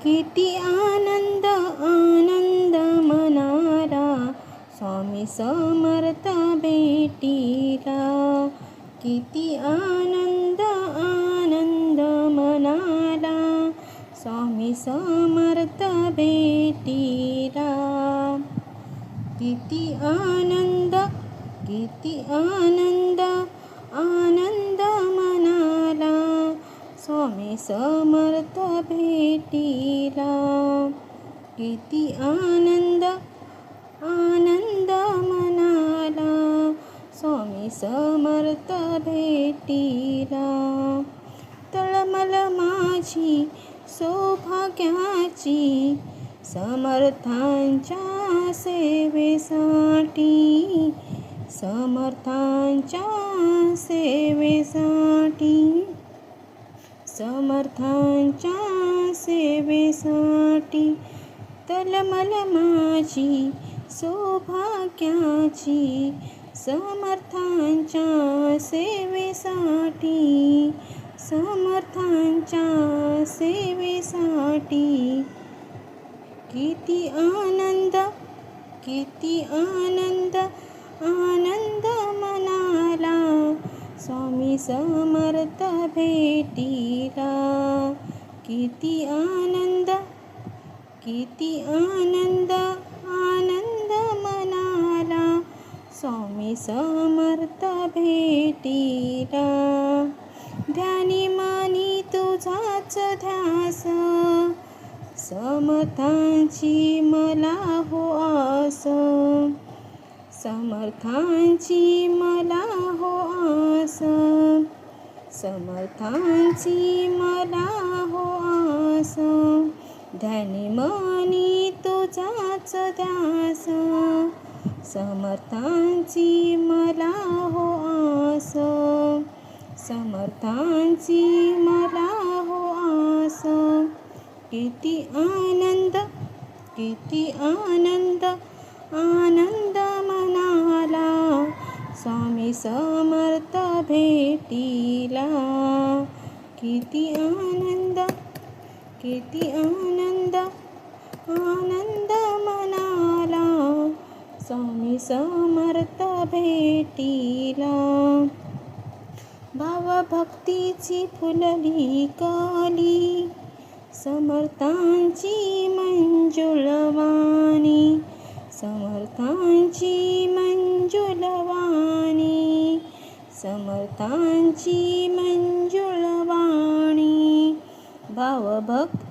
किती आनंद आनंद मनाला स्वामी समर्थ भेटीला. किती आनंद आनंद मनाला स्वामी समर्थ भेटीला. किती आनंद आनंद मनाला स्वामी समर्थ भेटीला. किती आनंद आनंद मनाला स्वामी समर्थ भेटीला. तळमळ माझी सौभाग्याची समर्थांच्या सेवेसाठी. समर्थांच्या सेवेसाठी. समर्थांच्या सेवेसाठी. तळमळ माझी सौभाग्याची समर्थांच्या सेवेसाठी. समर्थांच्या सेवेसाठी. किती आनंद आनंद मनाला स्वामी समर्थ भेटीला. किती आनंद आनंद मनाला स्वामी समर्थ भेटीला. ध्यानी मानी तुझाच ध्यास समर्थांची मला हो आस. समर्थांची मला हो आस. समर्थांची मला हो आस. ध्यानी मनी तुझाच ध्यास समर्थांची मला हो आस. समर्थांची मला हो आस. किती आनंद आनंद मनाला स्वामी समर्थ भेटीला. किती आनंद आनंद मनाला स्वामी समर्थ भेटीला. भावभक्तीची फुलली कली समर्थांची मंजुळवाणी. समर्थांची मंजुळवाणी. समर्थांची मंजुळवाणी. भावभक्ती